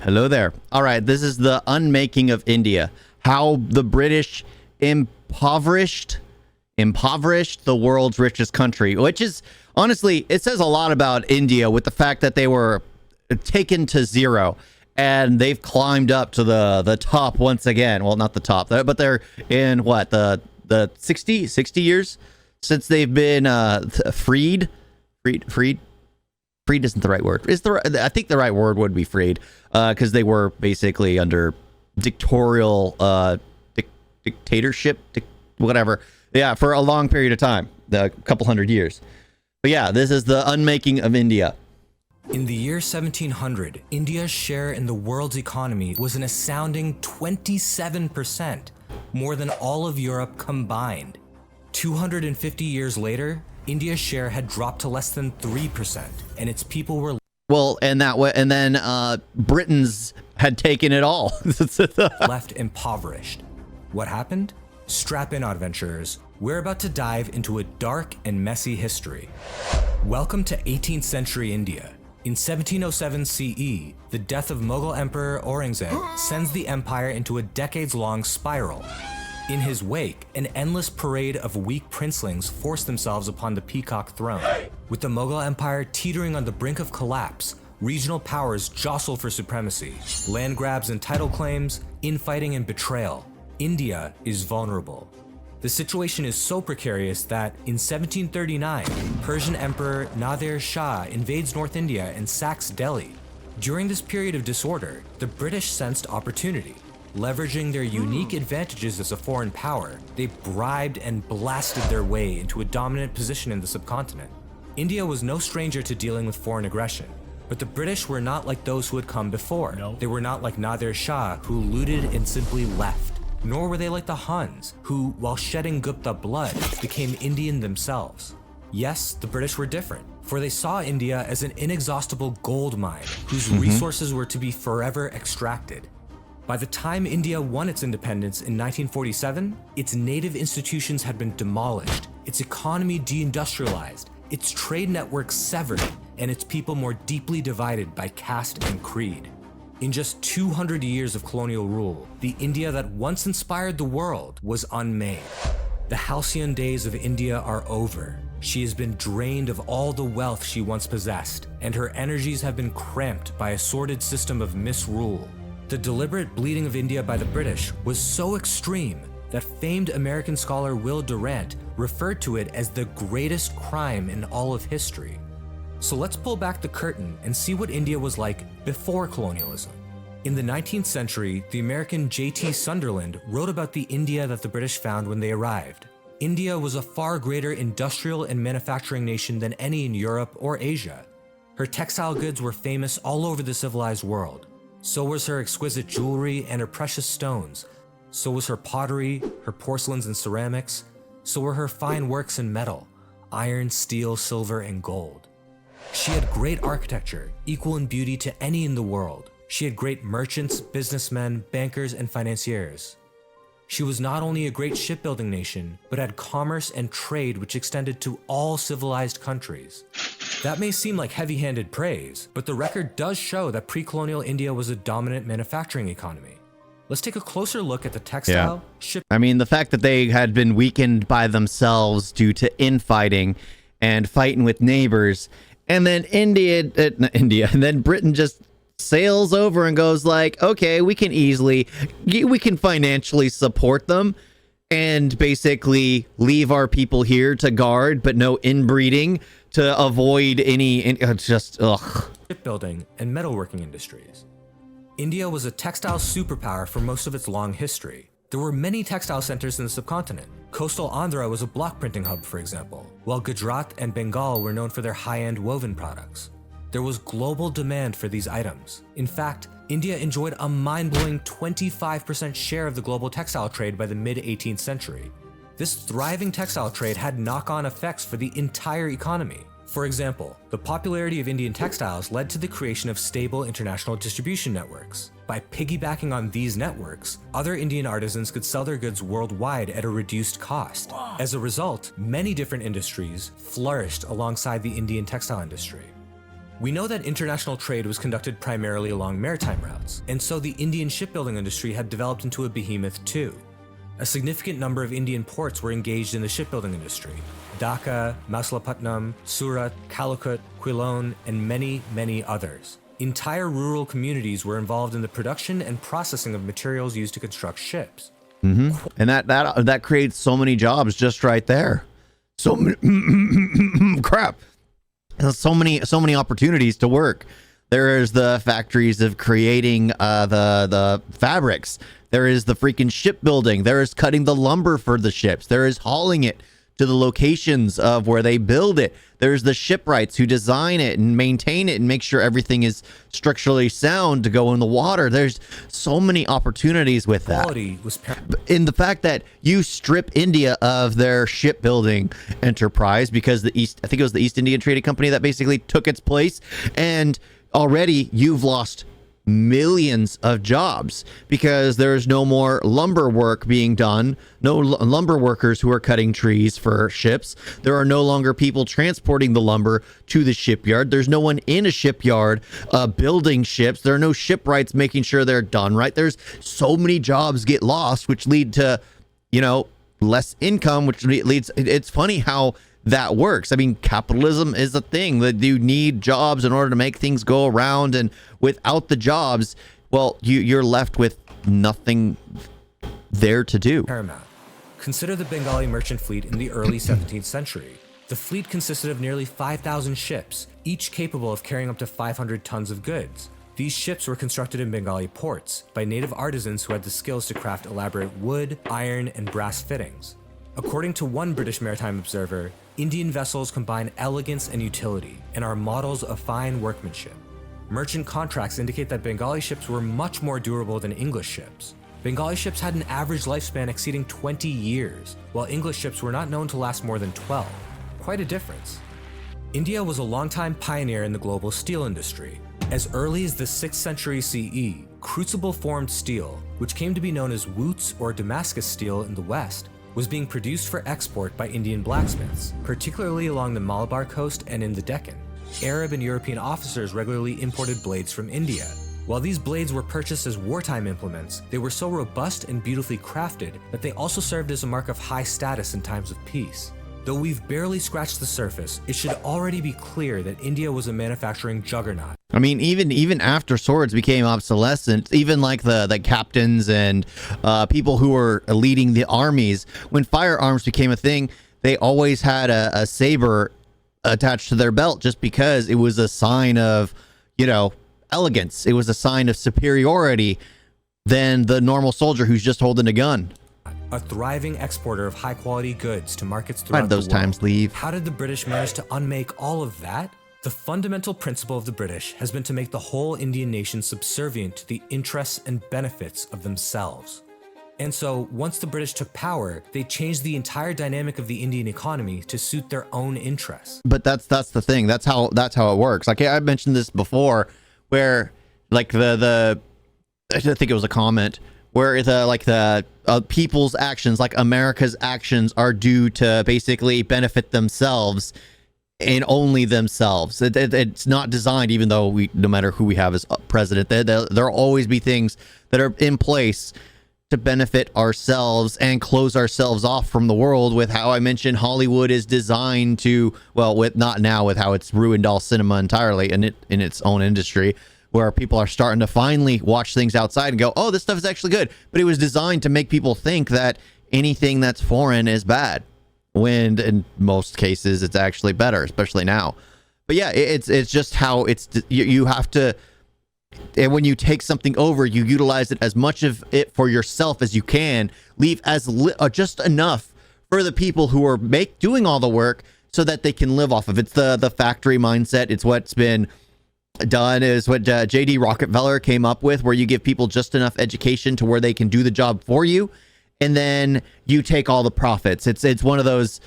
Hello there. All right, this is the unmaking of India. How the British impoverished the world's richest country, which is honestly, it says a lot about India with the fact that they were taken to zero and they've climbed up to the top once again. Well, not the top, but they're in what, the 60 years since they've been freed. Freed isn't the right word. I think the right word would be freed, because they were basically under dictatorial dictatorship, whatever. Yeah, for a long period of time, a couple hundred years. But yeah, this is the unmaking of India. In the year 1700, India's share in the world's economy was an astounding 27%, more than all of Europe combined. 250 years later, India's share had dropped to less than 3%, and its people were and then Britain's had taken it all. left impoverished. What happened? Strap in, adventurers. We're about to dive into a dark and messy history. Welcome to 18th century India. In 1707 CE, the death of Mughal Emperor Aurangzeb sends the empire into a decades-long spiral. In his wake, an endless parade of weak princelings forced themselves upon the peacock throne. With the Mughal Empire teetering on the brink of collapse, regional powers jostle for supremacy. Land grabs and title claims, infighting and betrayal. India is vulnerable. The situation is so precarious that, in 1739, Persian Emperor Nadir Shah invades North India and sacks Delhi. During this period of disorder, the British sensed opportunity. Leveraging their unique advantages as a foreign power, they bribed and blasted their way into a dominant position in the subcontinent. India was no stranger to dealing with foreign aggression, but the British were not like those who had come before. No. They were not like Nadir Shah, who looted and simply left. Nor were they like the Huns, who, while shedding Gupta blood, became Indian themselves. Yes, the British were different, for they saw India as an inexhaustible gold mine whose resources were to be forever extracted. By the time India won its independence in 1947, its native institutions had been demolished, its economy deindustrialized, its trade networks severed, and its people more deeply divided by caste and creed. In just 200 years of colonial rule, the India that once inspired the world was unmade. The halcyon days of India are over. She has been drained of all the wealth she once possessed, and her energies have been cramped by a sordid system of misrule. The deliberate bleeding of India by the British was so extreme that famed American scholar Will Durant referred to it as the greatest crime in all of history. So let's pull back the curtain and see what India was like before colonialism. In the 19th century, the American J.T. Sunderland wrote about the India that the British found when they arrived. India was a far greater industrial and manufacturing nation than any in Europe or Asia. Her textile goods were famous all over the civilized world. So was her exquisite jewelry and her precious stones. So was her pottery, her porcelains and ceramics. So were her fine works in metal, iron, steel, silver, and gold. She had great architecture, equal in beauty to any in the world. She had great merchants, businessmen, bankers, and financiers. She was not only a great shipbuilding nation, but had commerce and trade which extended to all civilized countries. That may seem like heavy-handed praise, but the record does show that pre-colonial India was a dominant manufacturing economy. Let's take a closer look at the textile, I mean, the fact that they had been weakened by themselves due to infighting and fighting with neighbors, and then and then Britain just sails over and goes like, okay, we can financially support them and basically leave our people here to guard, but no inbreeding to avoid any, shipbuilding and metalworking industries. India was a textile superpower for most of its long history. There were many textile centers in the subcontinent. Coastal Andhra was a block printing hub, for example, while Gujarat and Bengal were known for their high-end woven products. There was global demand for these items. In fact, India enjoyed a mind-blowing 25% share of the global textile trade by the mid-18th century. This thriving textile trade had knock-on effects for the entire economy. For example, the popularity of Indian textiles led to the creation of stable international distribution networks. By piggybacking on these networks, other Indian artisans could sell their goods worldwide at a reduced cost. As a result, many different industries flourished alongside the Indian textile industry. We know that international trade was conducted primarily along maritime routes, and so the Indian shipbuilding industry had developed into a behemoth too. A significant number of Indian ports were engaged in the shipbuilding industry: Dhaka, Mausalapatnam, Surat, Calicut, Quilon, and many, many others. Entire rural communities were involved in the production and processing of materials used to construct ships. And that creates so many jobs just right there. So many crap. So many opportunities to work. There's the factories of creating the fabrics. There is the freaking shipbuilding. There is cutting the lumber for the ships. There is hauling it to the locations of where they build it. There's the shipwrights who design it and maintain it and make sure everything is structurally sound to go in the water. There's so many opportunities with that. Quality was in the fact that you strip India of their shipbuilding enterprise because I think it was the East Indian Trading Company that basically took its place, and already you've lost millions of jobs because there's no more lumber work being done, no lumber workers who are cutting trees for ships. There are no longer people transporting the lumber to the shipyard. There's no one in a shipyard building ships. There are no shipwrights making sure they're done right. There's so many jobs get lost, which lead to, less income, which leads. It's funny how that works. I mean, capitalism is a thing that you need jobs in order to make things go around, and without the jobs, well, you're left with nothing there to do. Paramount. Consider the Bengali merchant fleet in the early 17th century. The fleet consisted of nearly 5,000 ships, each capable of carrying up to 500 tons of goods. These ships were constructed in Bengali ports by native artisans who had the skills to craft elaborate wood, iron, and brass fittings. According to one British maritime observer, Indian vessels combine elegance and utility and are models of fine workmanship. Merchant contracts indicate that Bengali ships were much more durable than English ships. Bengali ships had an average lifespan exceeding 20 years, while English ships were not known to last more than 12. Quite a difference. India was a longtime pioneer in the global steel industry. As early as the 6th century CE, crucible-formed steel, which came to be known as Wootz or Damascus steel in the West, was being produced for export by Indian blacksmiths, particularly along the Malabar coast and in the Deccan. Arab and European officers regularly imported blades from India. While these blades were purchased as wartime implements, they were so robust and beautifully crafted that they also served as a mark of high status in times of peace. Though we've barely scratched the surface, it should already be clear that India was a manufacturing juggernaut. I mean, even after swords became obsolescent, even like the captains and people who were leading the armies, when firearms became a thing, they always had a saber attached to their belt just because it was a sign of, elegance. It was a sign of superiority than the normal soldier who's just holding a gun. A thriving exporter of high-quality goods to markets throughout those the world. times leave. How did the British manage to unmake all of that? The fundamental principle of the British has been to make the whole Indian nation subservient to the interests and benefits of themselves. And so, once the British took power, they changed the entire dynamic of the Indian economy to suit their own interests. But that's the thing. That's how it works. Like I mentioned this before, where like I think it was a comment where the people's actions, like America's actions, are due to basically benefit themselves and only themselves. It's not designed, even though no matter who we have as president, there'll always be things that are in place to benefit ourselves and close ourselves off from the world. With how I mentioned Hollywood is designed to, well, with how it's ruined all cinema entirely in its own industry, where people are starting to finally watch things outside and go, oh, this stuff is actually good. But it was designed to make people think that anything that's foreign is bad, when in most cases it's actually better, especially now. But yeah, it's just how you have to, and when you take something over, you utilize it as much of it for yourself as you can, leave just enough for the people who are doing all the work so that they can live off of it. It's the factory mindset. It's what's been done, is what J.D. Rockefeller came up with, where you give people just enough education to where they can do the job for you, and then you take all the profits. It's one of those,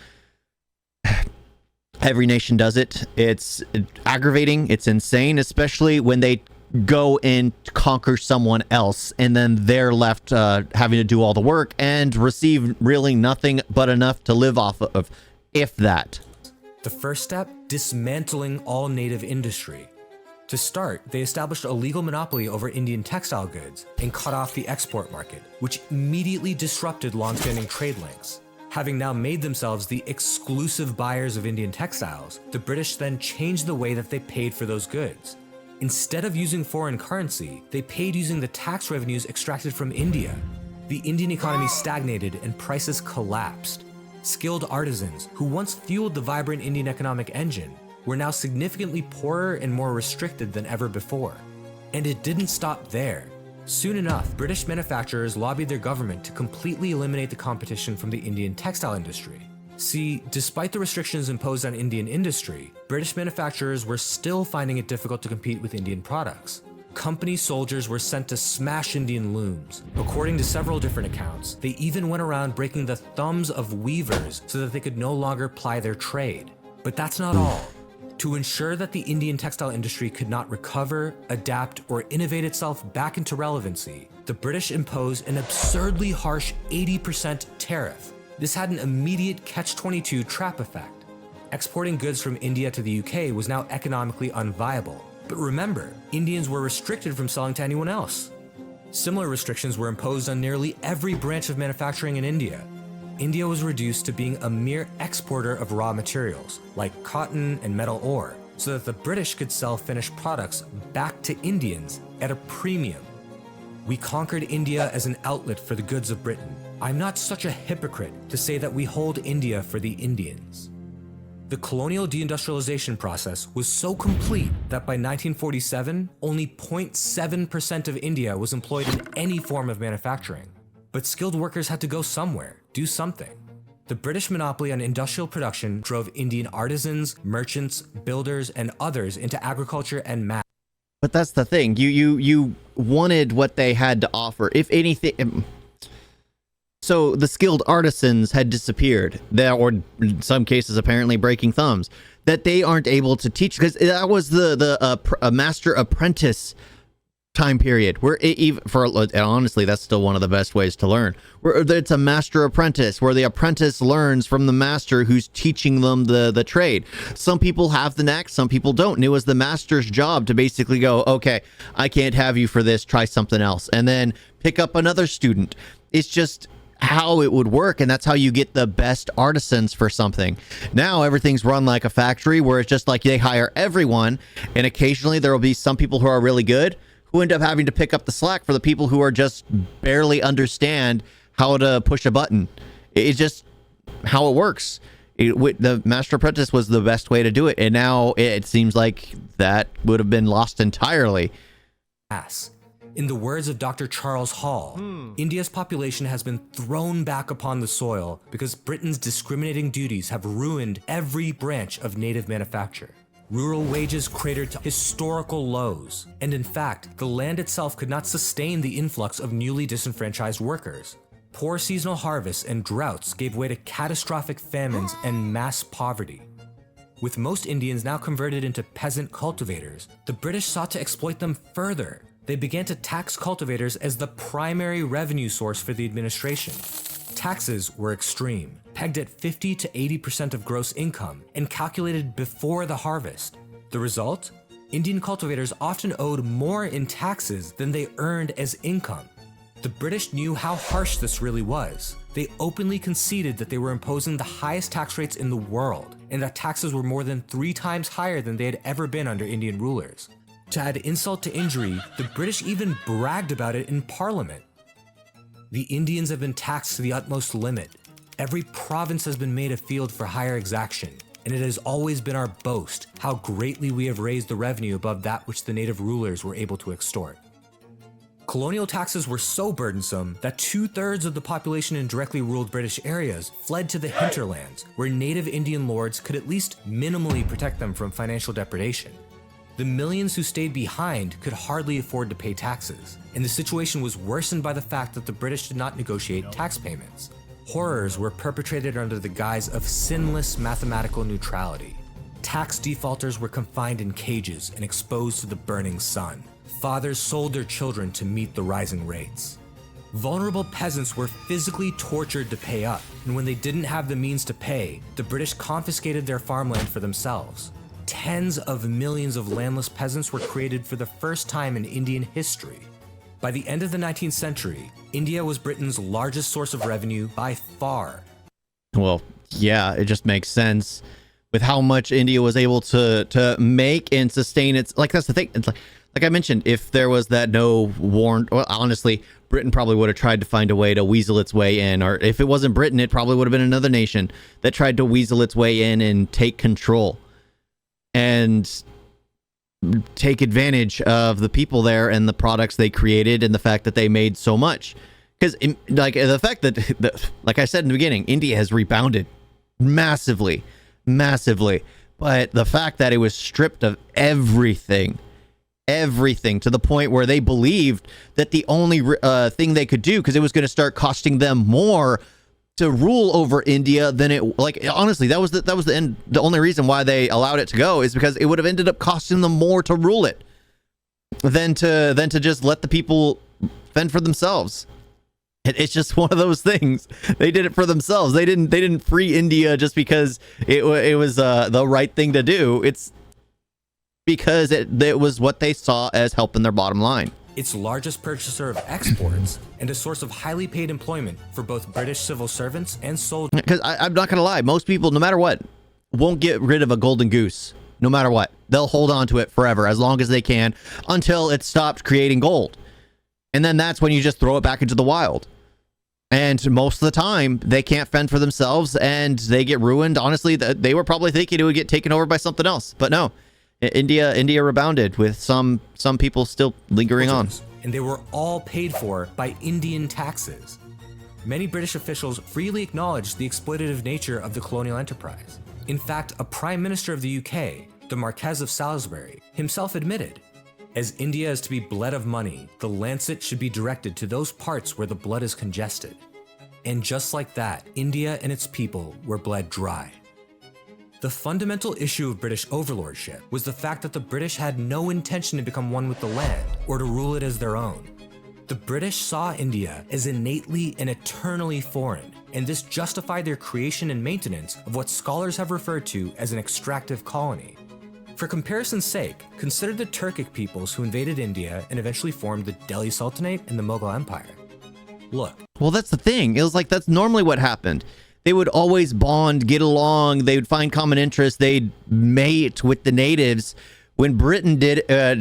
every nation does it. It's aggravating. It's insane, especially when they go and conquer someone else, and then they're left having to do all the work and receive really nothing but enough to live off of, if that. The first step, dismantling all native industry. To start, they established a legal monopoly over Indian textile goods and cut off the export market, which immediately disrupted long-standing trade links. Having now made themselves the exclusive buyers of Indian textiles, the British then changed the way that they paid for those goods. Instead of using foreign currency, they paid using the tax revenues extracted from India. The Indian economy stagnated and prices collapsed. Skilled artisans, who once fueled the vibrant Indian economic engine, were now significantly poorer and more restricted than ever before. And it didn't stop there. Soon enough, British manufacturers lobbied their government to completely eliminate the competition from the Indian textile industry. See, despite the restrictions imposed on Indian industry, British manufacturers were still finding it difficult to compete with Indian products. Company soldiers were sent to smash Indian looms. According to several different accounts, they even went around breaking the thumbs of weavers so that they could no longer ply their trade. But that's not all. To ensure that the Indian textile industry could not recover, adapt, or innovate itself back into relevancy, the British imposed an absurdly harsh 80% tariff. This had an immediate catch-22 trap effect. Exporting goods from India to the UK was now economically unviable. But remember, Indians were restricted from selling to anyone else. Similar restrictions were imposed on nearly every branch of manufacturing in India. India was reduced to being a mere exporter of raw materials, like cotton and metal ore, so that the British could sell finished products back to Indians at a premium. We conquered India as an outlet for the goods of Britain. I'm not such a hypocrite to say that we hold India for the Indians. The colonial deindustrialization process was so complete that by 1947, only 0.7% of India was employed in any form of manufacturing. But skilled workers had to go somewhere, do something. The British monopoly on industrial production drove Indian artisans, merchants, builders, and others into agriculture and math. But that's the thing. You wanted what they had to offer. If anything, so the skilled artisans had disappeared. Or in some cases, apparently breaking thumbs. That they aren't able to teach, because that was the Master Apprentice time period, where honestly, that's still one of the best ways to learn, where it's a Master Apprentice, where the apprentice learns from the master who's teaching them the trade. Some people have the knack, some people don't, and it was the master's job to basically go, okay, I can't have you for this, try something else, and then pick up another student. It's just how it would work, and that's how you get the best artisans for something. Now everything's run like a factory, where it's just like they hire everyone, and occasionally there will be some people who are really good who end up having to pick up the slack for the people who are just barely understand how to push a button. It's just how it works. The Master Apprentice was the best way to do it, and now it seems like that would have been lost entirely. In the words of Dr. Charles Hall, India's population has been thrown back upon the soil because Britain's discriminating duties have ruined every branch of native manufacture. Rural wages cratered to historical lows, and in fact, the land itself could not sustain the influx of newly disenfranchised workers. Poor seasonal harvests and droughts gave way to catastrophic famines and mass poverty. With most Indians now converted into peasant cultivators, the British sought to exploit them further. They began to tax cultivators as the primary revenue source for the administration. Taxes were extreme, pegged at 50 to 80% of gross income and calculated before the harvest. The result? Indian cultivators often owed more in taxes than they earned as income. The British knew how harsh this really was. They openly conceded that they were imposing the highest tax rates in the world, and that taxes were more than 3 times higher than they had ever been under Indian rulers. To add insult to injury, the British even bragged about it in Parliament. The Indians have been taxed to the utmost limit. Every province has been made a field for higher exaction, and it has always been our boast how greatly we have raised the revenue above that which the native rulers were able to extort. Colonial taxes were so burdensome that 2/3 of the population in directly ruled British areas fled to the hinterlands, where native Indian lords could at least minimally protect them from financial depredation. The millions who stayed behind could hardly afford to pay taxes, and the situation was worsened by the fact that the British did not negotiate tax payments. Horrors were perpetrated under the guise of sinless mathematical neutrality. Tax defaulters were confined in cages and exposed to the burning sun. Fathers sold their children to meet the rising rates. Vulnerable peasants were physically tortured to pay up, and when they didn't have the means to pay, the British confiscated their farmland for themselves. tens of millions of landless peasants were created for the first time in Indian history. By the end of the 19th century, India was Britain's largest source of revenue by far. Well, yeah, it just makes sense with how much India was able to make and sustain its, like, that's the thing. It's like I mentioned, if there was that no warrant, well, honestly, Britain probably would have tried to find a way to weasel its way in, or if it wasn't Britain, it probably would have been another nation that tried to weasel its way in and take control and take advantage of the people there and the products they created and the fact that they made so much. Because, like, the fact that, like I said in the beginning, India has rebounded massively, but the fact that it was stripped of everything to the point where they believed that the only thing they could do, because it was going to start costing them more to rule over India than it, like, honestly, that was the end. The only reason why they allowed it to go is because it would have ended up costing them more to rule it than to just let the people fend for themselves. It's just one of those things. They did it for themselves. They didn't free India just because it was the right thing to do. It's because it was what they saw as helping their bottom line. Its largest purchaser of exports and a source of highly paid employment for both British civil servants and soldiers. Because I'm not going to lie, most people, no matter what, won't get rid of a golden goose. No matter what, they'll hold on to it forever, as long as they can, until it stops creating gold. And then that's when you just throw it back into the wild. And most of the time, they can't fend for themselves, and they get ruined. Honestly, they were probably thinking it would get taken over by something else. But no, India rebounded with some people still lingering on. And they were all paid for by Indian taxes. Many British officials freely acknowledged the exploitative nature of the colonial enterprise. In fact, a Prime Minister of the UK, the Marquess of Salisbury, himself admitted, as India is to be bled of money, the lancet should be directed to those parts where the blood is congested. And just like that, India and its people were bled dry. The fundamental issue of British overlordship was the fact that the British had no intention to become one with the land or to rule it as their own. The British saw India as innately and eternally foreign, and this justified their creation and maintenance of what scholars have referred to as an extractive colony. For comparison's sake, consider the Turkic peoples who invaded India and eventually formed the Delhi Sultanate and the Mughal Empire. Look. Well, that's the thing. It was like, that's normally what happened. They would always bond, get along, they would find common interests, they'd mate with the natives. When Britain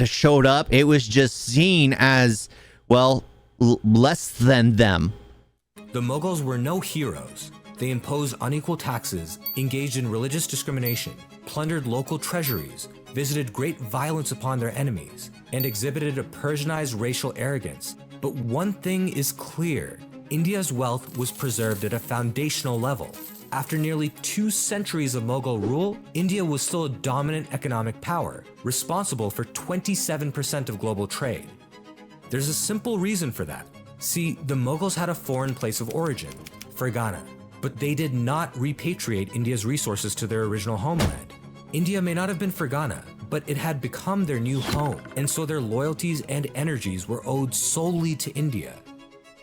showed up, it was just seen as, well, less than them. The Mughals were no heroes. They imposed unequal taxes, engaged in religious discrimination, plundered local treasuries, visited great violence upon their enemies, and exhibited a Persianized racial arrogance. But one thing is clear. India's wealth was preserved at a foundational level. After nearly 2 centuries of Mughal rule, India was still a dominant economic power, responsible for 27% of global trade. There's a simple reason for that. See, the Mughals had a foreign place of origin, Fergana, but they did not repatriate India's resources to their original homeland. India may not have been Fergana, but it had become their new home, and so their loyalties and energies were owed solely to India.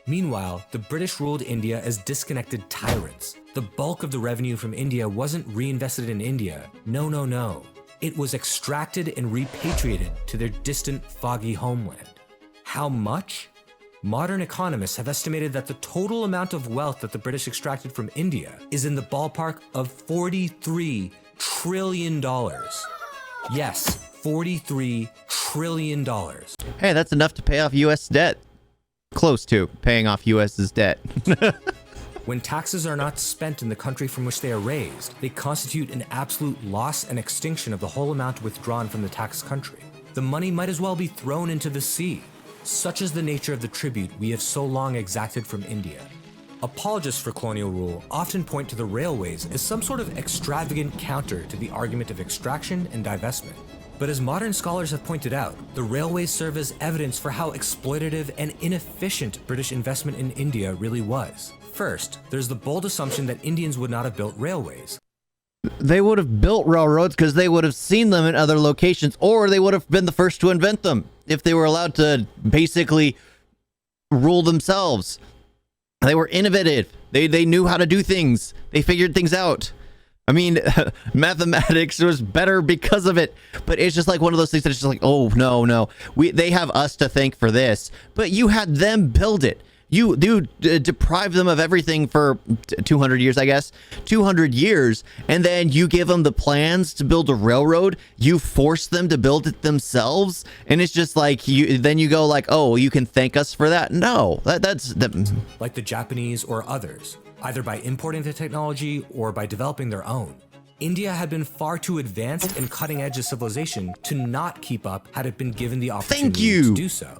Meanwhile, the British ruled India as disconnected tyrants. The bulk of the revenue from India wasn't reinvested in India. No. It was extracted and repatriated to their distant, foggy homeland. How much? Modern economists have estimated that the total amount of wealth that the British extracted from India is in the ballpark of $43 trillion. Yes, $43 trillion. Hey, that's enough to pay off U.S. debt. Close to paying off U.S.'s debt. When taxes are not spent in the country from which they are raised, they constitute an absolute loss and extinction of the whole amount withdrawn from the taxed country. The money might as well be thrown into the sea. Such is the nature of the tribute we have so long exacted from India. Apologists for colonial rule often point to the railways as some sort of extravagant counter to the argument of extraction and divestment. But as modern scholars have pointed out, the railways serve as evidence for how exploitative and inefficient British investment in India really was. First, there's the bold assumption that Indians would not have built railways. They would have built railroads because they would have seen them in other locations, or they would have been the first to invent them if they were allowed to basically rule themselves. They were innovative. They knew how to do things. They figured things out. I mean, mathematics was better because of it, but it's just like one of those things that's just like, oh no, they have us to thank for this, but you had them build it. You deprive them of everything for 200 years, I guess, 200 years, and then you give them the plans to build a railroad. You force them to build it themselves, and it's just like then you go like, oh, you can thank us for that. No, that's like the Japanese or others, either by importing the technology or by developing their own. India had been far too advanced and cutting edge of civilization to not keep up had it been given the opportunity to do so.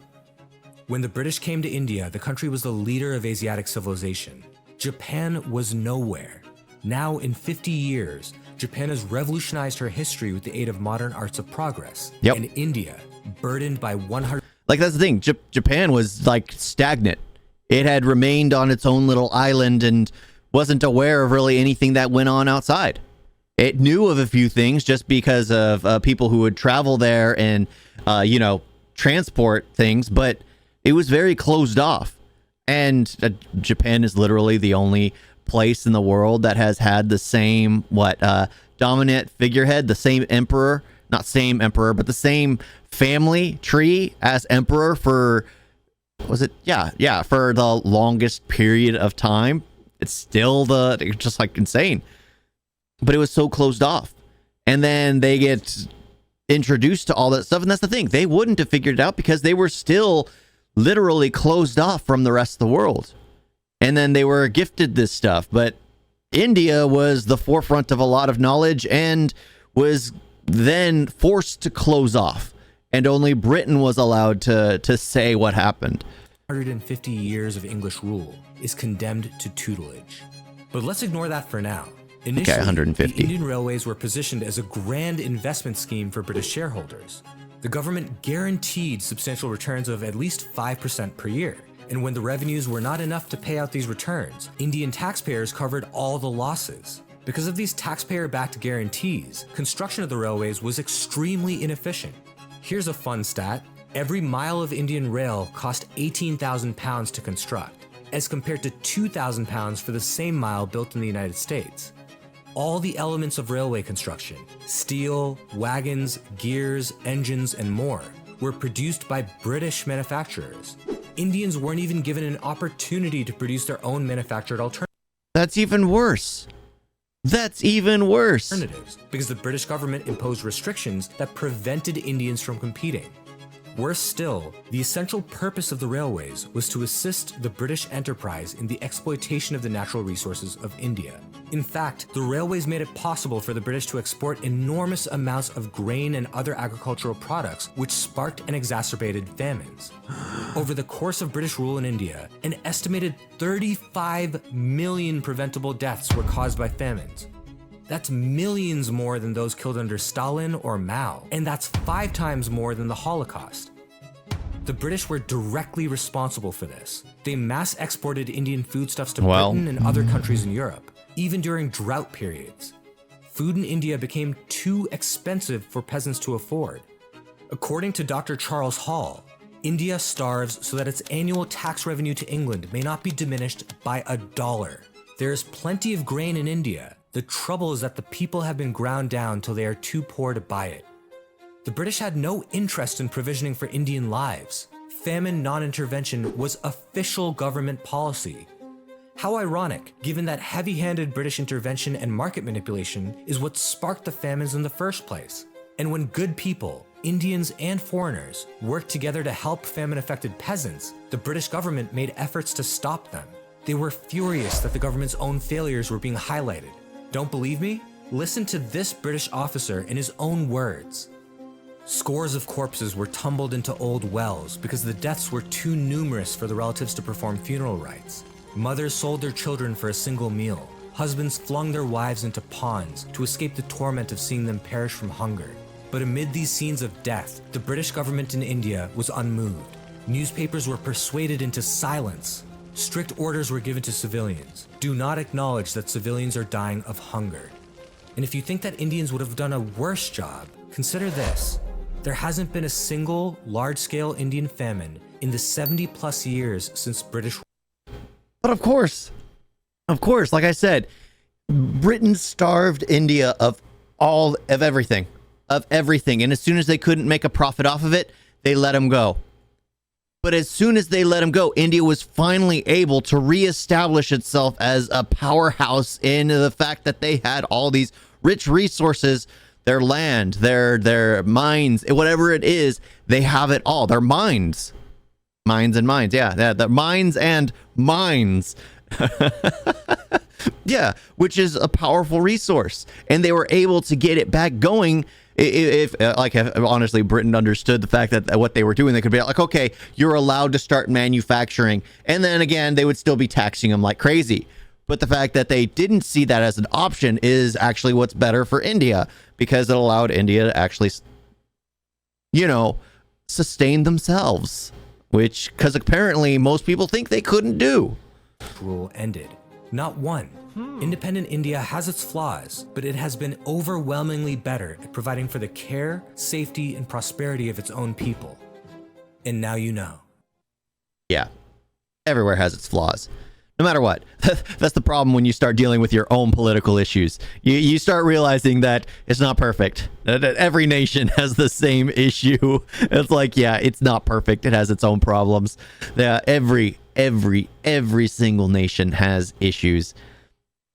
When the British came to India, the country was the leader of Asiatic civilization. Japan was nowhere. Now, in 50 years, Japan has revolutionized her history with the aid of modern arts of progress. Yep. And India, burdened by 100... Like, that's the thing. Japan was, like, stagnant. It had remained on its own little island and wasn't aware of really anything that went on outside. It knew of a few things just because of people who would travel there and, transport things, but it was very closed off. And Japan is literally the only place in the world that has had the same, dominant figurehead, the same emperor, not same emperor, but the same family tree as emperor for, was it? Yeah, for the longest period of time. It's still just like insane. But it was so closed off. And then they get introduced to all that stuff. And that's the thing. They wouldn't have figured it out because they were still literally closed off from the rest of the world. And then they were gifted this stuff. But India was the forefront of a lot of knowledge and was then forced to close off. And only Britain was allowed to say what happened. 150 years of English rule is condemned to tutelage. But let's ignore that for now. Initially, 150. The Indian railways were positioned as a grand investment scheme for British shareholders. The government guaranteed substantial returns of at least 5% per year. And when the revenues were not enough to pay out these returns, Indian taxpayers covered all the losses. Because of these taxpayer-backed guarantees, construction of the railways was extremely inefficient. Here's a fun stat. Every mile of Indian rail cost £18,000 to construct, as compared to £2,000 for the same mile built in the United States. All the elements of railway construction, steel, wagons, gears, engines, and more, were produced by British manufacturers. Indians weren't even given an opportunity to produce their own manufactured alternatives. That's even worse. Because the British government imposed restrictions that prevented Indians from competing. Worse still, the essential purpose of the railways was to assist the British enterprise in the exploitation of the natural resources of India. In fact, the railways made it possible for the British to export enormous amounts of grain and other agricultural products, which sparked and exacerbated famines. Over the course of British rule in India, an estimated 35 million preventable deaths were caused by famines. That's millions more than those killed under Stalin or Mao, and that's 5 times more than the Holocaust. The British were directly responsible for this. They mass exported Indian foodstuffs to Britain and other countries in Europe, even during drought periods. Food in India became too expensive for peasants to afford. According to Dr. Charles Hall, India starves so that its annual tax revenue to England may not be diminished by $1. There is plenty of grain in India. The trouble is that the people have been ground down till they are too poor to buy it. The British had no interest in provisioning for Indian lives. Famine non-intervention was official government policy. How ironic, given that heavy-handed British intervention and market manipulation is what sparked the famines in the first place. And when good people, Indians and foreigners, worked together to help famine-affected peasants, the British government made efforts to stop them. They were furious that the government's own failures were being highlighted. Don't believe me? Listen to this British officer in his own words. Scores of corpses were tumbled into old wells because the deaths were too numerous for the relatives to perform funeral rites. Mothers sold their children for a single meal. Husbands flung their wives into ponds to escape the torment of seeing them perish from hunger. But amid these scenes of death, the British government in India was unmoved. Newspapers were persuaded into silence. Strict orders were given to civilians. Do not acknowledge that civilians are dying of hunger. And if you think that Indians would have done a worse job, consider this. There hasn't been a single large-scale Indian famine in the 70-plus years since British. But of course, like I said, Britain starved India of everything. And as soon as they couldn't make a profit off of it, they let them go. But as soon as they let them go, India was finally able to reestablish itself as a powerhouse in the fact that they had all these rich resources, their land, their mines, whatever it is, they have it all. Their mines. Mines and mines. Yeah, the mines and mines. Yeah, which is a powerful resource. And they were able to get it back going. If honestly, Britain understood the fact that what they were doing, they could be like, okay, you're allowed to start manufacturing. And then again, they would still be taxing them like crazy. But the fact that they didn't see that as an option is actually what's better for India, because it allowed India to actually, sustain themselves, because apparently most people think they couldn't do. Rule ended. Not one. Independent India has its flaws, but it has been overwhelmingly better at providing for the care, safety, and prosperity of its own people. And now you know. Yeah. Everywhere has its flaws. No matter what. That's the problem when you start dealing with your own political issues. You start realizing that it's not perfect. That every nation has the same issue. It's like, yeah, it's not perfect. It has its own problems. Every single nation has issues.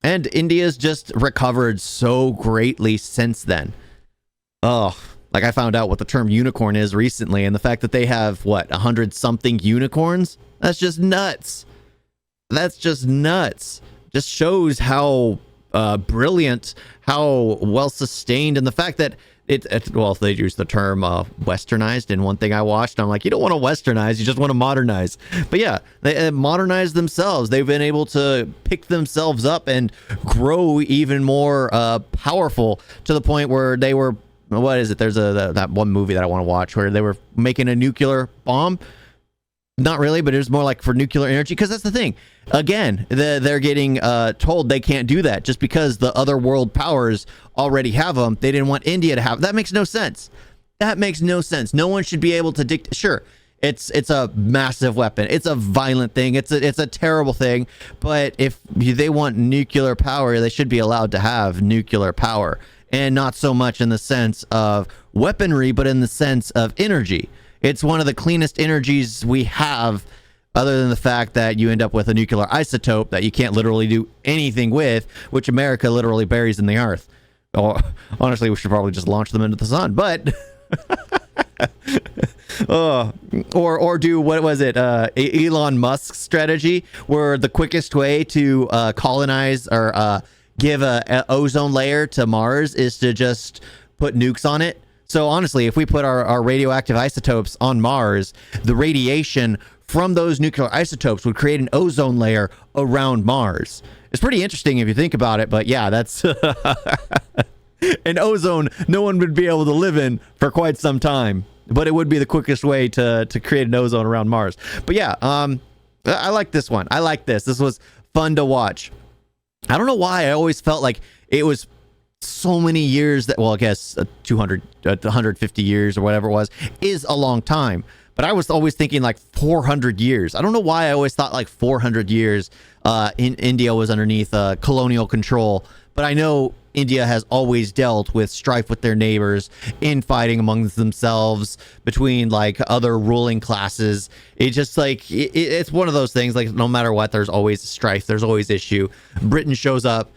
And India's just recovered so greatly since then. Oh, like I found out what the term unicorn is recently, and the fact that they have, 100-something unicorns? That's just nuts. That's just nuts. Just shows how brilliant, how well-sustained, and the fact that they use the term westernized in one thing I watched. I'm like, you don't want to westernize, you just want to modernize. But yeah, they modernized themselves. They've been able to pick themselves up and grow even more powerful, to the point where they were, what is it? There's that one movie that I want to watch where they were making a nuclear bomb. Not really, but it was more like for nuclear energy, because that's the thing. Again, they're getting told they can't do that just because the other world powers already have them. They didn't want India to have. That makes no sense. That makes no sense. No one should be able to dictate. Sure, it's a massive weapon. It's a violent thing. It's a terrible thing. But if they want nuclear power, they should be allowed to have nuclear power, and not so much in the sense of weaponry, but in the sense of energy. It's one of the cleanest energies we have, other than the fact that you end up with a nuclear isotope that you can't literally do anything with, which America literally buries in the earth. Oh, honestly, we should probably just launch them into the sun, but or do, what was it, Elon Musk's strategy, where the quickest way to colonize or give a ozone layer to Mars is to just put nukes on it. So honestly, if we put our radioactive isotopes on Mars, the radiation from those nuclear isotopes would create an ozone layer around Mars. It's pretty interesting if you think about it, but yeah, that's an ozone no one would be able to live in for quite some time, but it would be the quickest way to create an ozone around Mars. But yeah, I like this one. I like this. This was fun to watch. I don't know why I always felt like it was so many years that, well, I guess 200, 150 years or whatever it was is a long time. But I was always thinking like 400 years. I don't know why I always thought like 400 years in India was underneath colonial control. But I know India has always dealt with strife with their neighbors, infighting amongst themselves, between like other ruling classes. It's just like, it's one of those things, like no matter what, there's always strife. There's always issue. Britain shows up,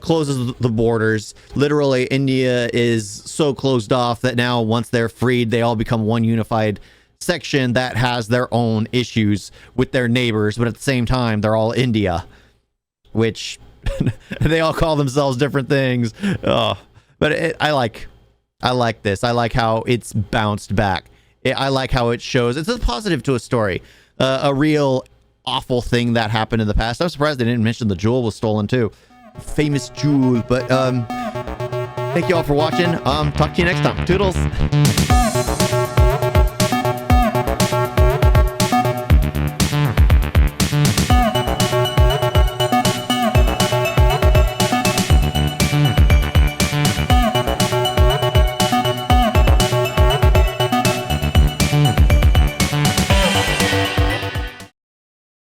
closes the borders. Literally, India is so closed off that now once they're freed, they all become one unified section that has their own issues with their neighbors, but at the same time, they're all India, which they all call themselves different things. But I like this. I like how it's bounced back. I like how it shows it's a positive to a story, a real awful thing that happened in the past. I'm surprised they didn't mention the jewel was stolen too. Famous jewel. But thank you all for watching. Talk to you next time. Toodles.